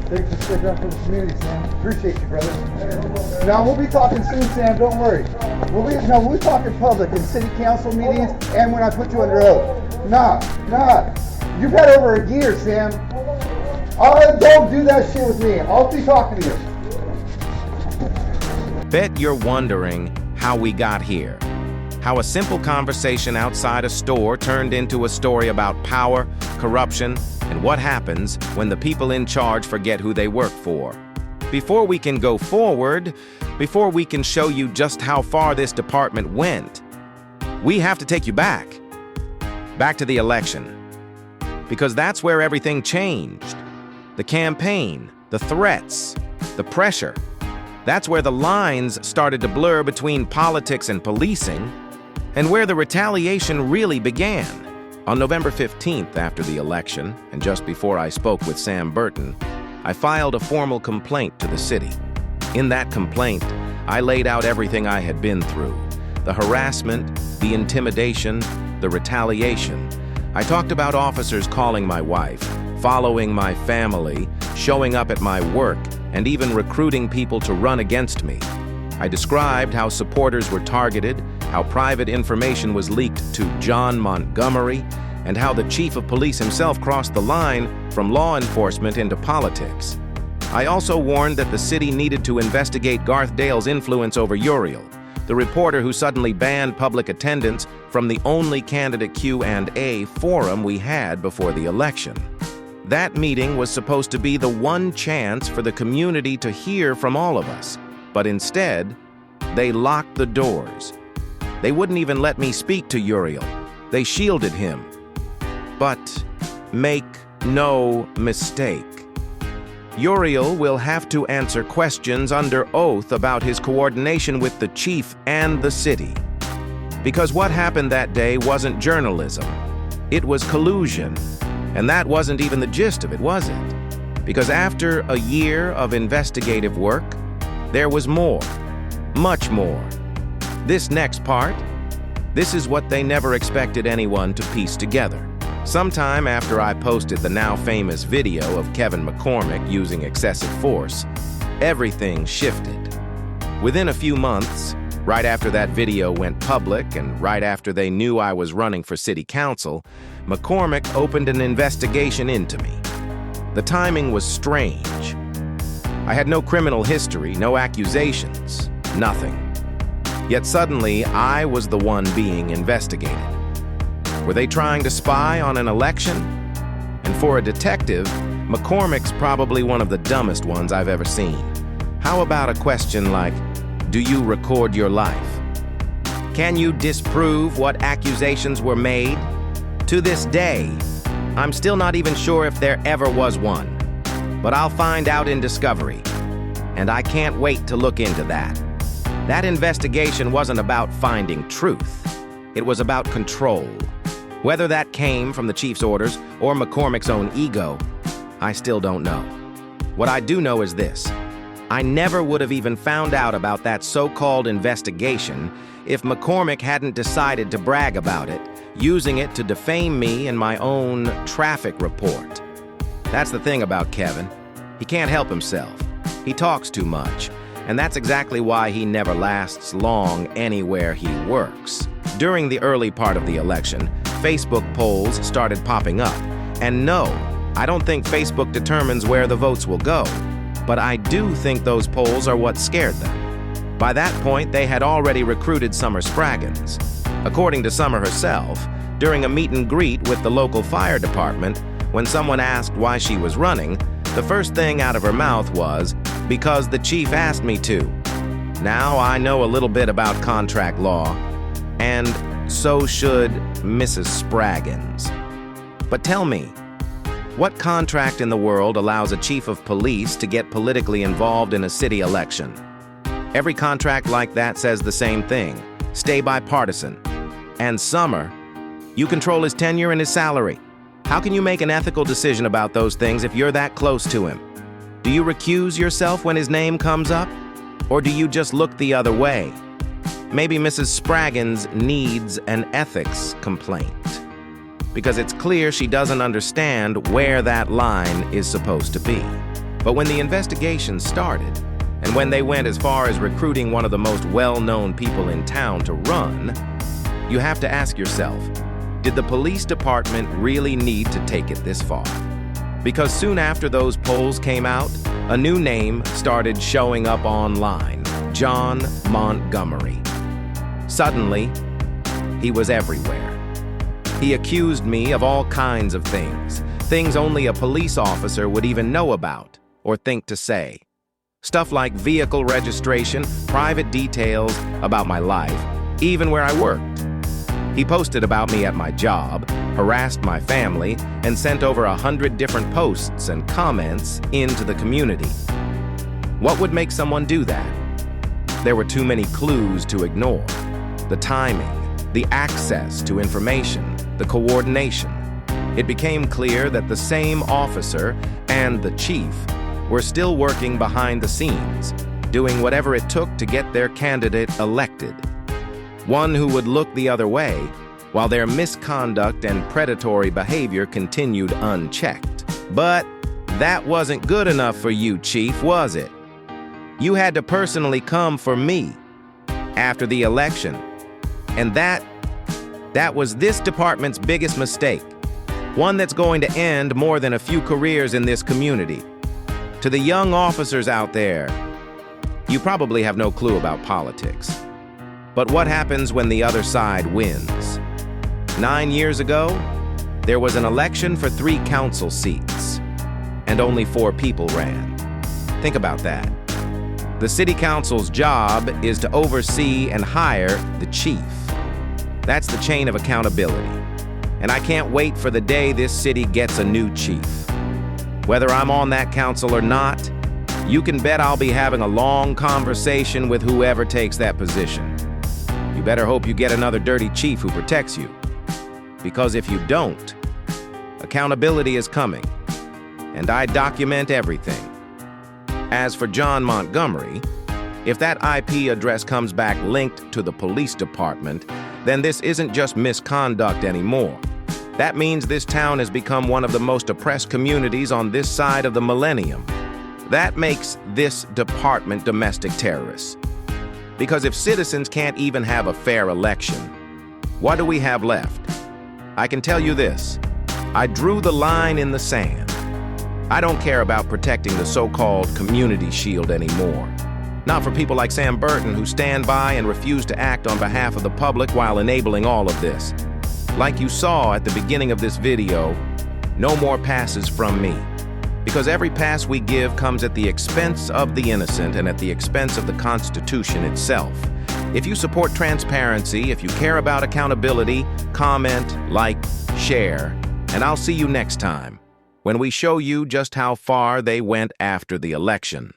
Thanks for sticking up for the community, Sam. Appreciate you, brother. Now, we'll be talking soon, Sam. Don't worry. We'll be talking public in city council meetings and when I put you under oath. Nah. You've had over a year, Sam. Don't do that shit with me. I'll be talking to you. Bet you're wondering how we got here. How a simple conversation outside a store turned into a story about power, corruption, and what happens when the people in charge forget who they work for. Before we can go forward, before we can show you just how far this department went, we have to take you back to the election. Because that's where everything changed. The campaign, the threats, the pressure. That's where the lines started to blur between politics and policing, and where the retaliation really began. On November 15th, after the election, and just before I spoke with Sam Burton, I filed a formal complaint to the city. In that complaint, I laid out everything I had been through: the harassment, the intimidation, the retaliation. I talked about officers calling my wife, following my family, showing up at my work, and even recruiting people to run against me. I described how supporters were targeted, how private information was leaked to John Montgomery, and how the chief of police himself crossed the line from law enforcement into politics. I also warned that the city needed to investigate Garth Dale's influence over Uriel, the reporter who suddenly banned public attendance from the only candidate Q&A forum we had before the election. That meeting was supposed to be the one chance for the community to hear from all of us, but instead, they locked the doors. They wouldn't even let me speak to Uriel. They shielded him. But make no mistake, Uriel will have to answer questions under oath about his coordination with the chief and the city. Because what happened that day wasn't journalism. It was collusion. And that wasn't even the gist of it, was it? Because after a year of investigative work, there was more, much more. This next part, this is what they never expected anyone to piece together. Sometime after I posted the now famous video of Kevin McCormick using excessive force, everything shifted. Within a few months, right after that video went public and right after they knew I was running for city council, McCormick opened an investigation into me. The timing was strange. I had no criminal history, no accusations, nothing. Yet suddenly, I was the one being investigated. Were they trying to spy on an election? And for a detective, McCormick's probably one of the dumbest ones I've ever seen. How about a question like, do you record your life? Can you disprove what accusations were made? To this day, I'm still not even sure if there ever was one. But I'll find out in Discovery. And I can't wait to look into that. That investigation wasn't about finding truth. It was about control. Whether that came from the chief's orders or McCormick's own ego, I still don't know. What I do know is this. I never would have even found out about that so-called investigation if McCormick hadn't decided to brag about it, using it to defame me in my own traffic report. That's the thing about Kevin. He can't help himself. He talks too much, and that's exactly why he never lasts long anywhere he works. During the early part of the election, Facebook polls started popping up. And no, I don't think Facebook determines where the votes will go, but I do think those polls are what scared them. By that point, they had already recruited Summer Spraggins. According to Summer herself, during a meet and greet with the local fire department, when someone asked why she was running, the first thing out of her mouth was, "Because the chief asked me to." Now I know a little bit about contract law, and so should Mrs. Spraggins. But tell me, what contract in the world allows a chief of police to get politically involved in a city election? Every contract like that says the same thing: stay bipartisan. And Summer, you control his tenure and his salary. How can you make an ethical decision about those things if you're that close to him? Do you recuse yourself when his name comes up? Or do you just look the other way? Maybe Mrs. Spraggins needs an ethics complaint. Because it's clear she doesn't understand where that line is supposed to be. But when the investigation started, and when they went as far as recruiting one of the most well-known people in town to run, you have to ask yourself, did the police department really need to take it this far? Because soon after those polls came out, a new name started showing up online, John Montgomery. Suddenly, he was everywhere. He accused me of all kinds of things only a police officer would even know about or think to say. Stuff like vehicle registration, private details about my life, even where I worked. He posted about me at my job, harassed my family, and sent over 100 different posts and comments into the community. What would make someone do that? There were too many clues to ignore. The timing, the access to information, the coordination. It became clear that the same officer and the chief were still working behind the scenes, doing whatever it took to get their candidate elected. One who would look the other way, while their misconduct and predatory behavior continued unchecked. But that wasn't good enough for you, Chief, was it? You had to personally come for me after the election. And that was this department's biggest mistake. One that's going to end more than a few careers in this community. To the young officers out there, you probably have no clue about politics. But what happens when the other side wins? 9 years ago, there was an election for 3 council seats, and only 4 people ran. Think about that. The city council's job is to oversee and hire the chief. That's the chain of accountability. And I can't wait for the day this city gets a new chief. Whether I'm on that council or not, you can bet I'll be having a long conversation with whoever takes that position. You better hope you get another dirty chief who protects you. Because if you don't, accountability is coming, and I document everything. As for John Montgomery, if that IP address comes back linked to the police department, then this isn't just misconduct anymore. That means this town has become one of the most oppressed communities on this side of the millennium. That makes this department domestic terrorists. Because if citizens can't even have a fair election, what do we have left? I can tell you this, I drew the line in the sand. I don't care about protecting the so-called community shield anymore. Not for people like Sam Burton who stand by and refuse to act on behalf of the public while enabling all of this. Like you saw at the beginning of this video, no more passes from me. Because every pass we give comes at the expense of the innocent and at the expense of the Constitution itself. If you support transparency, if you care about accountability, comment, like, share, and I'll see you next time when we show you just how far they went after the election.